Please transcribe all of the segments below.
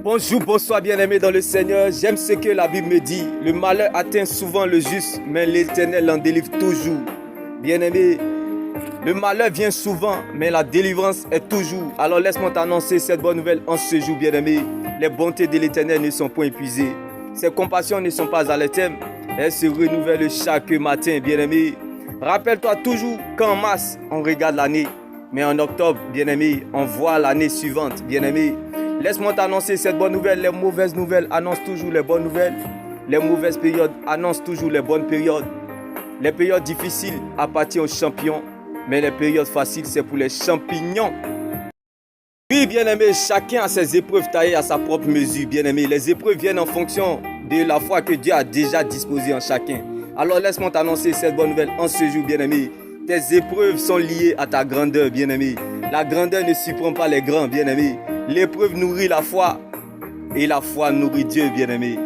Bonjour, bonsoir bien-aimés dans le Seigneur. J'aime ce que la Bible me dit. Le malheur atteint souvent le juste, mais l'Éternel en délivre toujours. Bien-aimés, le malheur vient souvent, mais la délivrance est toujours. Alors laisse-moi t'annoncer cette bonne nouvelle en ce jour, bien-aimés. Les bontés de l'Éternel ne sont point épuisées. Ses compassions ne sont pas à l'éternel. Elles se renouvellent chaque matin, bien-aimés. Rappelle-toi toujours qu'en mars, on regarde l'année. Mais en octobre, bien-aimé, on voit l'année suivante, bien-aimé. Laisse-moi t'annoncer cette bonne nouvelle. Les mauvaises nouvelles annoncent toujours les bonnes nouvelles. Les mauvaises périodes annoncent toujours les bonnes périodes. Les périodes difficiles appartiennent aux champions, mais les périodes faciles, c'est pour les champignons. Oui, bien-aimé, chacun a ses épreuves taillées à sa propre mesure, bien-aimé. Les épreuves viennent en fonction de la foi que Dieu a déjà disposée en chacun. Alors laisse-moi t'annoncer cette bonne nouvelle en ce jour, bien-aimé. Tes épreuves sont liées à ta grandeur, bien-aimé. La grandeur ne surprend pas les grands, bien-aimé. L'épreuve nourrit la foi et la foi nourrit Dieu, bien-aimé.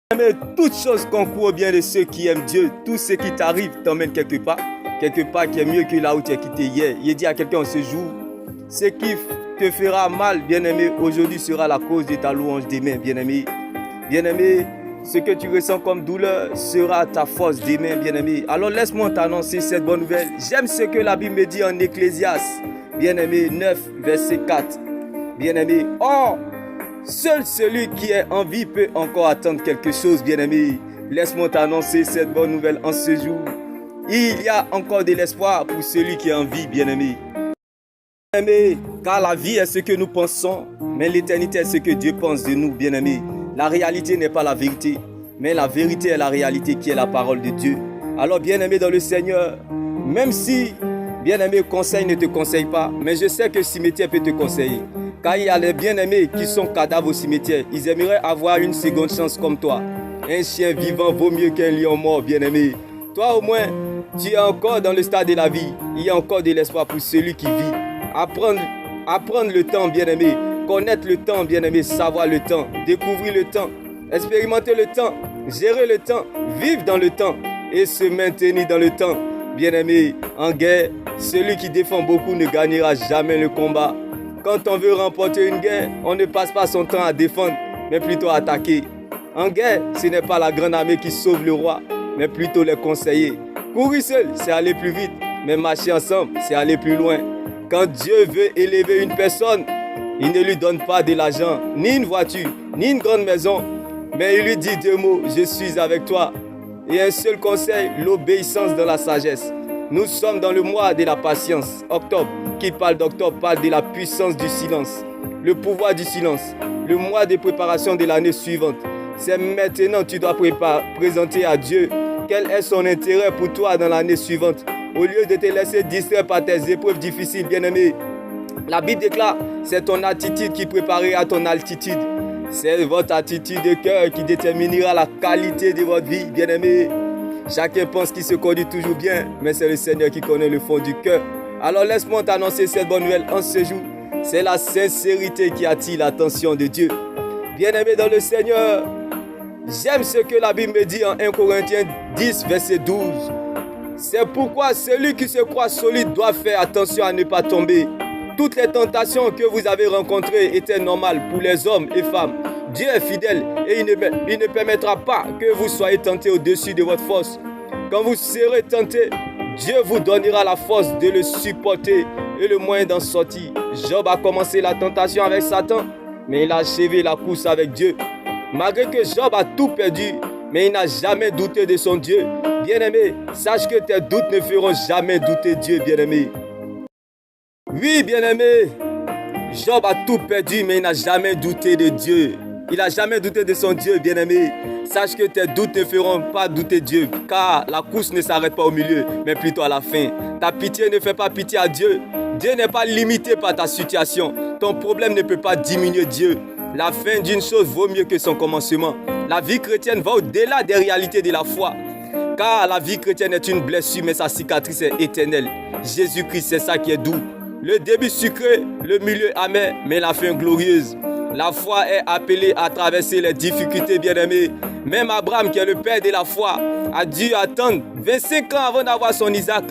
Bien-aimé, toutes choses concourent au bien de ceux qui aiment Dieu. Tout ce qui t'arrive t'emmène quelque part qui est mieux que là où tu as quitté hier. Il dit à quelqu'un ce jour, ce qui te fera mal, bien-aimé, aujourd'hui sera la cause de ta louange demain, bien-aimé. Bien-aimé, ce que tu ressens comme douleur sera ta force demain, bien-aimé. Alors laisse-moi t'annoncer cette bonne nouvelle. J'aime ce que la Bible me dit en Ecclésiaste, bien-aimé, 9, verset 4. Bien-aimé, or, seul celui qui est en vie peut encore attendre quelque chose, bien-aimé. Laisse-moi t'annoncer cette bonne nouvelle en ce jour. Il y a encore de l'espoir pour celui qui est en vie, bien-aimé. Bien-aimé, car la vie est ce que nous pensons, mais l'éternité est ce que Dieu pense de nous, bien-aimé. La réalité n'est pas la vérité, mais la vérité est la réalité qui est la parole de Dieu. Alors, bien-aimé dans le Seigneur, même si, bien-aimé, conseil ne te conseille pas, mais je sais que le cimetière peut te conseiller. Car il y a les bien-aimés qui sont cadavres au cimetière. Ils aimeraient avoir une seconde chance comme toi. Un chien vivant vaut mieux qu'un lion mort, bien-aimé. Toi, au moins, tu es encore dans le stade de la vie. Il y a encore de l'espoir pour celui qui vit. Apprendre le temps, bien-aimé. Connaître le temps, bien-aimé. Savoir le temps. Découvrir le temps. Expérimenter le temps. Gérer le temps. Vivre dans le temps. Et se maintenir dans le temps. Bien-aimé, en guerre, celui qui défend beaucoup ne gagnera jamais le combat. Quand on veut remporter une guerre, on ne passe pas son temps à défendre, mais plutôt à attaquer. En guerre, ce n'est pas la grande armée qui sauve le roi, mais plutôt les conseillers. Courir seul, c'est aller plus vite, mais marcher ensemble, c'est aller plus loin. Quand Dieu veut élever une personne, il ne lui donne pas de l'argent, ni une voiture, ni une grande maison, mais il lui dit deux mots, je suis avec toi. Et un seul conseil, l'obéissance dans la sagesse. Nous sommes dans le mois de la patience. Octobre, qui parle d'octobre, parle de la puissance du silence. Le pouvoir du silence. Le mois de préparation de l'année suivante. C'est maintenant que tu dois présenter à Dieu quel est son intérêt pour toi dans l'année suivante. Au lieu de te laisser distraire par tes épreuves difficiles, bien-aimé. La Bible déclare, c'est ton attitude qui préparera ton altitude. C'est votre attitude de cœur qui déterminera la qualité de votre vie, bien-aimé. Chacun pense qu'il se conduit toujours bien, mais c'est le Seigneur qui connaît le fond du cœur. Alors laisse-moi t'annoncer cette bonne nouvelle en ce jour. C'est la sincérité qui attire l'attention de Dieu. Bien-aimé dans le Seigneur, j'aime ce que la Bible me dit en 1 Corinthiens 10, verset 12. C'est pourquoi celui qui se croit solide doit faire attention à ne pas tomber. Toutes les tentations que vous avez rencontrées étaient normales pour les hommes et femmes. Dieu est fidèle et il ne permettra pas que vous soyez tentés au-dessus de votre force. Quand vous serez tentés, Dieu vous donnera la force de le supporter et le moyen d'en sortir. Job a commencé la tentation avec Satan, mais il a achevé la course avec Dieu. Malgré que Job a tout perdu, mais il n'a jamais douté de son Dieu. Bien-aimé, sache que tes doutes ne feront jamais douter Dieu, bien-aimé. Oui, bien-aimé, Job a tout perdu, mais il n'a jamais douté de Dieu. Il n'a jamais douté de son Dieu, bien-aimé. Sache que tes doutes ne feront pas douter Dieu, car la course ne s'arrête pas au milieu, mais plutôt à la fin. Ta pitié ne fait pas pitié à Dieu. Dieu n'est pas limité par ta situation. Ton problème ne peut pas diminuer Dieu. La fin d'une chose vaut mieux que son commencement. La vie chrétienne va au-delà des réalités de la foi. Car la vie chrétienne est une blessure, mais sa cicatrice est éternelle. Jésus-Christ, c'est ça qui est doux. Le début sucré, le milieu amer, mais la fin glorieuse. La foi est appelée à traverser les difficultés, bien-aimés. Même Abraham, qui est le père de la foi, a dû attendre 25 ans avant d'avoir son Isaac.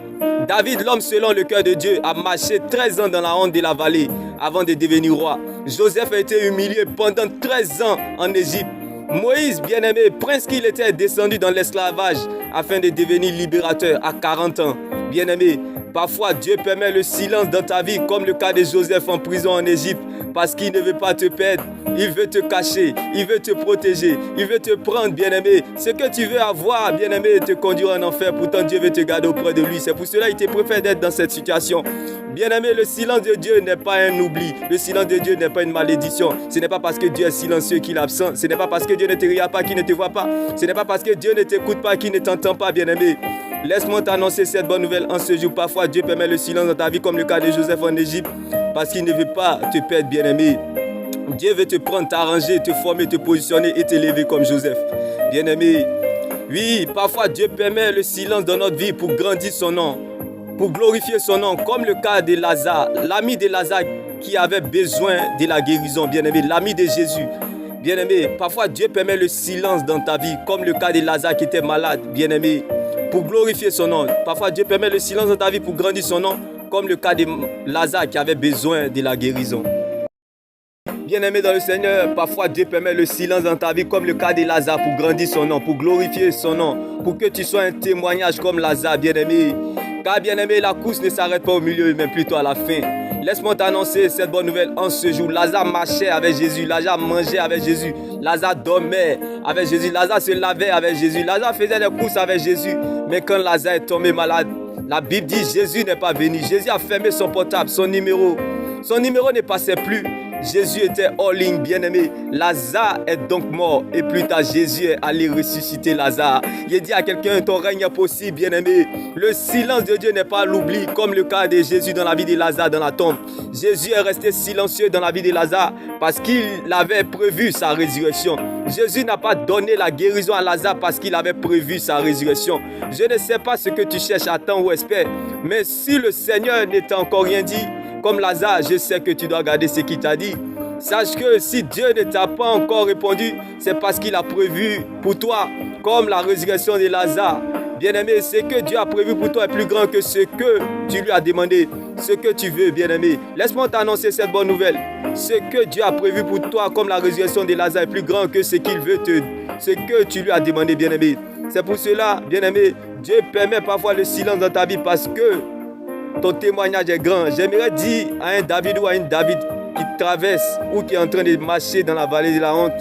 David, l'homme selon le cœur de Dieu, a marché 13 ans dans la honte de la vallée avant de devenir roi. Joseph a été humilié pendant 13 ans en Égypte. Moïse, bien-aimé, prince qu'il était, descendu dans l'esclavage afin de devenir libérateur à 40 ans. Bien-aimé, parfois Dieu permet le silence dans ta vie, comme le cas de Joseph en prison en Égypte, parce qu'il ne veut pas te perdre, il veut te cacher, il veut te protéger, il veut te prendre, bien-aimé. Ce que tu veux avoir, bien-aimé, te conduire en enfer, pourtant Dieu veut te garder auprès de lui. C'est pour cela qu'il te préfère d'être dans cette situation. Bien-aimé, le silence de Dieu n'est pas un oubli, le silence de Dieu n'est pas une malédiction. Ce n'est pas parce que Dieu est silencieux qu'il est absent, ce n'est pas parce que Dieu ne te regarde pas qu'il ne te voit pas, ce n'est pas parce que Dieu ne t'écoute pas qu'il ne t'entend pas, bien-aimé. Laisse-moi t'annoncer cette bonne nouvelle en ce jour. Parfois, Dieu permet le silence dans ta vie, comme le cas de Joseph en Égypte, parce qu'il ne veut pas te perdre, bien-aimé. Dieu veut te prendre, t'arranger, te former, te positionner et t'élever comme Joseph. Bien-aimé, oui, parfois Dieu permet le silence dans notre vie pour grandir son nom, pour glorifier son nom, comme le cas de Lazare, l'ami de Lazare qui avait besoin de la guérison, bien-aimé, l'ami de Jésus. Bien-aimé, parfois Dieu permet le silence dans ta vie, comme le cas de Lazare qui était malade, bien-aimé, pour glorifier son nom. Parfois Dieu permet le silence dans ta vie pour grandir son nom, comme le cas de Lazare qui avait besoin de la guérison. Bien-aimé dans le Seigneur, parfois Dieu permet le silence dans ta vie, comme le cas de Lazare, pour grandir son nom, pour glorifier son nom, pour que tu sois un témoignage comme Lazare, bien-aimé. Car bien-aimé, la course ne s'arrête pas au milieu, mais plutôt à la fin. Laisse-moi t'annoncer cette bonne nouvelle en ce jour. Lazare marchait avec Jésus, Lazare mangeait avec Jésus, Lazare dormait avec Jésus, Lazare se lavait avec Jésus, Lazare faisait des courses avec Jésus. Mais quand Lazare est tombé malade, la Bible dit Jésus n'est pas venu. Jésus a fermé son portable, son numéro ne passait plus. Jésus était all-in, bien-aimé. Lazare est donc mort. Et plus tard, Jésus est allé ressusciter Lazare. Il dit à quelqu'un, ton règne est possible, bien-aimé. Le silence de Dieu n'est pas l'oubli, comme le cas de Jésus dans la vie de Lazare dans la tombe. Jésus est resté silencieux dans la vie de Lazare parce qu'il avait prévu sa résurrection. Jésus n'a pas donné la guérison à Lazare parce qu'il avait prévu sa résurrection. Je ne sais pas ce que tu cherches, attends ou espères. Mais si le Seigneur ne t'a encore rien dit, comme Lazare, je sais que tu dois garder ce qu'il t'a dit. Sache que si Dieu ne t'a pas encore répondu, c'est parce qu'il a prévu pour toi, comme la résurrection de Lazare. Bien-aimé, ce que Dieu a prévu pour toi est plus grand que ce que tu lui as demandé, ce que tu veux, bien-aimé. Laisse-moi t'annoncer cette bonne nouvelle. Ce que Dieu a prévu pour toi, comme la résurrection de Lazare, est plus grand que ce qu'il veut ce que tu lui as demandé, bien-aimé. C'est pour cela, bien-aimé, Dieu permet parfois le silence dans ta vie parce que ton témoignage est grand. J'aimerais dire à un David ou à une David qui traverse ou qui est en train de marcher dans la vallée de la honte,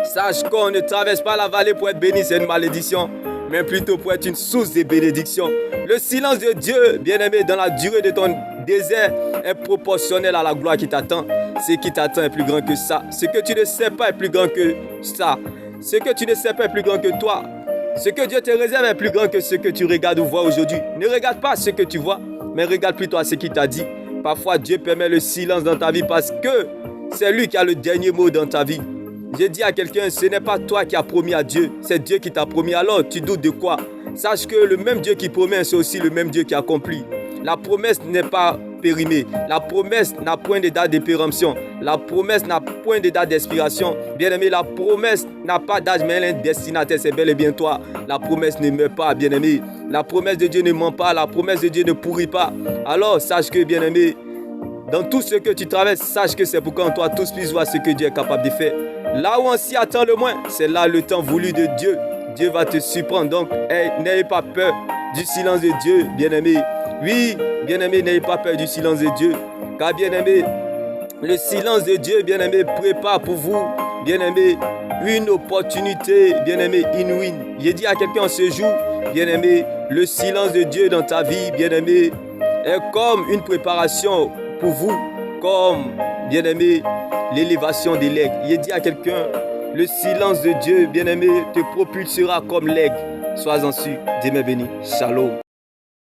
sache qu'on ne traverse pas la vallée pour être béni, c'est une malédiction, mais plutôt pour être une source de bénédiction. Le silence de Dieu, bien-aimé, dans la durée de ton désert est proportionnel à la gloire qui t'attend. Ce qui t'attend est plus grand que ça. Ce que tu ne sais pas est plus grand que ça. Ce que tu ne sais pas est plus grand que toi. Ce que Dieu te réserve est plus grand que ce que tu regardes ou vois aujourd'hui. Ne regarde pas ce que tu vois, mais regarde plutôt à ce qu'il t'a dit. Parfois, Dieu permet le silence dans ta vie parce que c'est lui qui a le dernier mot dans ta vie. J'ai dit à quelqu'un, ce n'est pas toi qui as promis à Dieu, c'est Dieu qui t'a promis. Alors, tu doutes de quoi? Sache que le même Dieu qui promet, c'est aussi le même Dieu qui accomplit. La promesse n'est pas périmée. La promesse n'a point de date de péremption. La promesse n'a point de date d'expiration. Bien-aimé, la promesse n'a pas d'âge, mais elle est un destinataire, c'est bel et bien toi. La promesse ne meurt pas, bien-aimé. La promesse de Dieu ne ment pas. La promesse de Dieu ne pourrit pas. Alors, sache que, bien-aimé, dans tout ce que tu traverses, sache que c'est pour qu'en toi, tous puissent voir ce que Dieu est capable de faire. Là où on s'y attend le moins, c'est là le temps voulu de Dieu. Dieu va te surprendre. Donc, n'ayez pas peur du silence de Dieu, bien-aimé. Oui, bien-aimé, n'ayez pas peur du silence de Dieu. Car, bien-aimé, le silence de Dieu, bien-aimé, prépare pour vous, bien-aimé, une opportunité, bien-aimé, inouïe. J'ai dit à quelqu'un ce jour, bien-aimé, le silence de Dieu dans ta vie, bien-aimé, est comme une préparation pour vous, comme, bien-aimé, l'élévation des legs. J'ai dit à quelqu'un, le silence de Dieu, bien-aimé, te propulsera comme l'aigle. Sois-en sûr. Dieu m'est béni. Shalom.